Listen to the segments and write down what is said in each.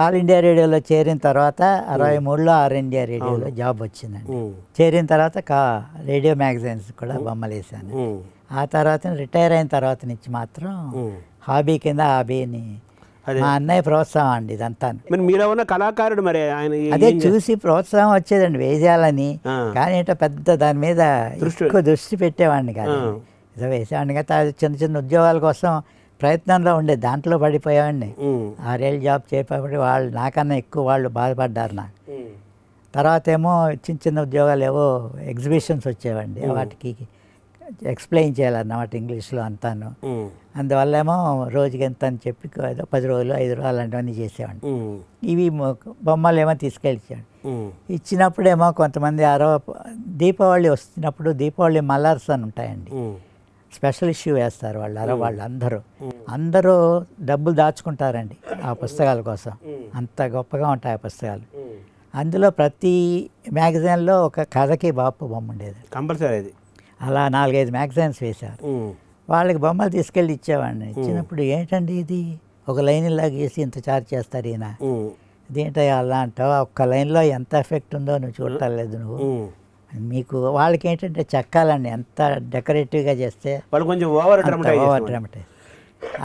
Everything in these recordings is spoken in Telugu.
ఆల్ ఇండియా రేడియోలో చేరిన తర్వాత 63లో ఆల్ ఇండియా రేడియోలో జాబ్ వచ్చిందండి. చేరిన తర్వాత రేడియో మ్యాగజైన్స్ కూడా బొమ్మలు వేసాను. ఆ తర్వాత రిటైర్ అయిన తర్వాత నుంచి మాత్రం హాబీ కింద హాబీని మా అన్నయ్య ప్రోత్సాహం అండి ఇదంతా. మీరేమన్నా కళాకారుడు మరి ఆయన అదే చూసి ప్రోత్సాహం వచ్చేదండి వేసేయాలని. కానీ ఏంటో పెద్ద దాని మీద ఎక్కువ దృష్టి పెట్టేవాడిని కాదు. ఏదో వేసేవాడిని కదా, చిన్న చిన్న ఉద్యోగాల కోసం ప్రయత్నంలో ఉండే దాంట్లో పడిపోయేవాడిని. 6 ఏళ్ళు జాబ్ చేయకపోతే వాళ్ళు నాకన్నా ఎక్కువ వాళ్ళు బాధపడ్డారు నాకు. తర్వాత ఏమో చిన్న చిన్న ఉద్యోగాలు ఏవో ఎగ్జిబిషన్స్ వచ్చేవండి, వాటికి ఎక్స్ప్లెయిన్ చేయాలన్నమాట ఇంగ్లీష్లో అంతాను. అందువల్ల ఏమో రోజుకి ఎంత అని చెప్పి ఏదో 10 రోజులు 5 రోజులు అలాంటివన్నీ చేసేవాడిని. ఇవి బొమ్మలు ఏమో తీసుకెళ్ళిచ్చాడు. ఇచ్చినప్పుడేమో కొంతమంది దీపావళి వస్తున్నప్పుడు దీపావళి మలర్స్ అని ఉంటాయండి, స్పెషల్ ఇష్యూ వేస్తారు వాళ్ళు అందరూ డబ్బులు దాచుకుంటారండి ఆ పుస్తకాల కోసం. అంత గొప్పగా ఉంటాయి ఆ పుస్తకాలు. అందులో ప్రతి మ్యాగజైన్లో ఒక కథకి బాపు బొమ్మ ఉండేది కంపల్సరీ. అది అలా 4-5 మ్యాగజైన్స్ వేశారు. వాళ్ళకి బొమ్మలు తీసుకెళ్ళి ఇచ్చేవాడిని. ఇచ్చినప్పుడు ఏంటండి ఇది ఒక లైన్ ఇలా గీసి ఇంత చార్జ్ చేస్తారు ఈయన, ఇదేంటో అలా అంటావు, ఒక్క లైన్లో ఎంత ఎఫెక్ట్ ఉందో నువ్వు చూడలేదు నువ్వు. మీకు వాళ్ళకి ఏంటంటే చెక్కాలండి, ఎంత డెకరేటివ్గా చేస్తే వాళ్ళు కొంచెం ఓవర్ డ్రామటైజ్.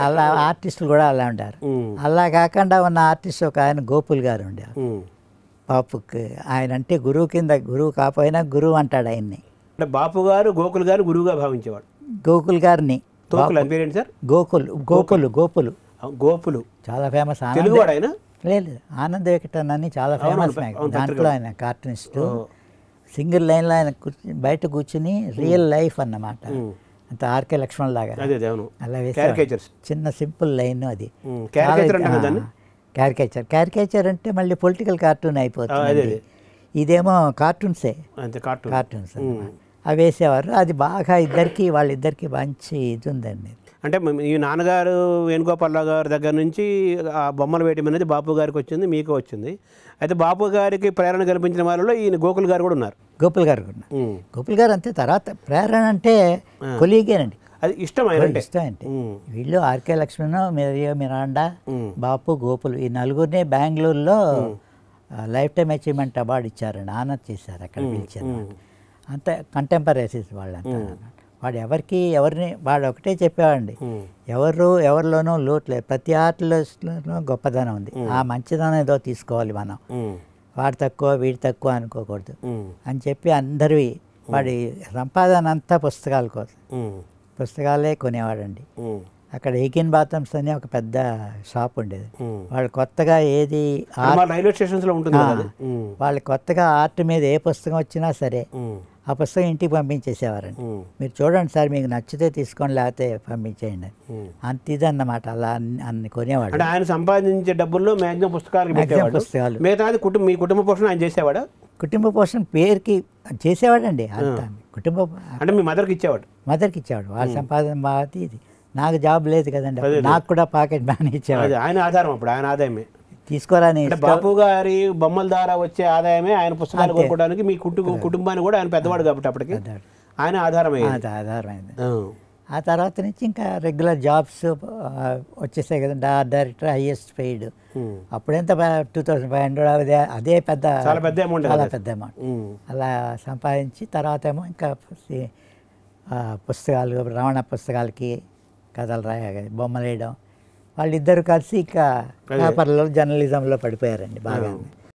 అలా ఆర్టిస్టులు కూడా అలా ఉంటారు. అలా కాకుండా ఉన్న ఆర్టిస్ట్ ఒక ఆయన గోపుల్ గారు ఉండేవారు. బాపుకి ఆయన అంటే గురువు కింద, గురువు కాకపోయినా గురువు అంటాడు ఆయన్ని. అంటే బాపు గారు గోకుల్ గారు గురువుగా భావించేవాడు. గోకుల్ గారిని గోపులు చాలా ఫేమస్. లేదు, ఆనంద వికటన్ అని చాలా ఫేమస్. దాంట్లో ఆయన కార్టూనిస్టు. సింగిల్ లైన్లో ఆయన బయట కూర్చుని రియల్ లైఫ్ అన్నమాట, అంత ఆర్కే లక్ష్మణ్ లాగా అలా వేసారు. చిన్న సింపుల్ లైన్ అది. క్యారికేచర్ అంటే మళ్ళీ పొలిటికల్ కార్టూన్ అయిపోతుంది. ఇదేమో కార్టూన్సే, కార్టూన్స్ అవి వేసేవారు. అది బాగా వాళ్ళిద్దరికి మంచి ఇది ఉందండి. అంటే మీ నాన్నగారు వేణుగోపాలరావు గారి దగ్గర నుంచి ఆ బొమ్మలు వేయడం అనేది బాపు గారికి వచ్చింది, మీకు వచ్చింది. అయితే బాపు గారికి ప్రేరణ కల్పించిన వాళ్ళలో ఈయన గోకుల్ గారు కూడా ఉన్నారు. గోకుల్ గారు అంతే. తర్వాత ప్రేరణ అంటే కొలీగేనండి, అది ఇష్టం ఇష్టం అంటే. వీళ్ళు ఆర్కే లక్ష్మణ్, మిరాండా, బాపు, గోకుల్ ఈ నలుగురిని బెంగళూరులో లైఫ్ టైమ్ అచీవ్మెంట్ అవార్డు ఇచ్చారండి, ఆనర్ చేశారు అక్కడ పిలిచారు. అంతే కంటెంపరీస్ వాళ్ళంతా. వాడు ఒకటే చెప్పేవాడండి, ఎవరిలోనూ లోటు లేదు, ప్రతి ఆర్టిస్ట్లోనూ గొప్పదనం ఉంది, ఆ మంచిదనం ఏదో తీసుకోవాలి మనం, వాడు తక్కువ వీడి తక్కువ అనుకోకూడదు అని చెప్పి అందరివి. వాడి సంపాదన అంతా పుస్తకాల కోసం, పుస్తకాలే కొనేవాడండి. అక్కడ ఏకిన్ బాతమ్స్ అని ఒక పెద్ద షాప్ ఉండేది. వాళ్ళు కొత్తగా ఏది రైల్వే స్టేషన్స్లో ఉంటుంది, వాళ్ళు కొత్తగా ఆర్ట్ మీద ఏ పుస్తకం వచ్చినా సరే ఆ పుస్తకం ఇంటికి పంపించేసేవారండి. మీరు చూడండి సార్, మీకు నచ్చితే తీసుకోండి, లేకపోతే పంపించేయండి. అంత ఇది అన్నమాట. అలా అన్ని కొనేవాడు. ఆయన సంపాదించే డబ్బుల్లో మ్యాక్సిమం పుస్తకాలు. మిగతాది మీ కుటుంబ పోషణ ఆయన చేసేవాడా? కుటుంబ పోషణ పేరుకి చేసేవాడండి. అంత అంటే మీ మదర్కి ఇచ్చేవాడు? మదర్కి ఇచ్చేవాడు. వాళ్ళ సంపాదన బాగా ఇది. నాకు జాబ్ లేదు కదండి, నాకు కూడా పాకెట్ మనీ ఇచ్చేవాడు. ఆయన ఆధారం, అప్పుడు ఆయన ఆదాయమే తీసుకోరాని. బాపు గారి బొమ్మల ద్వారా వచ్చే ఆదాయమే ఆయన పుస్తకాలు కొనుక్కోవడానికి. మీ కుటుంబాన్ని కూడా ఆయన పెద్దవాడు కాబట్టి అప్పటికి ఆయన ఆధారమైంది. ఆ తర్వాత నుంచి ఇంకా రెగ్యులర్ జాబ్స్ వచ్చేసాయి కదండి. డైరెక్టర్ హైయెస్ట్ పెయిడ్ అప్పుడెంత 2500, అదే చాలా పెద్ద అమౌంట్. అలా సంపాదించి తర్వాత ఏమో ఇంకా పుస్తకాలు, రమణ పుస్తకాలకి కథలు బొమ్మలు వేయడం, వాళ్ళిద్దరు కలిసి ఇక పేపర్లో జర్నలిజంలో పడిపోయారండి బాగా.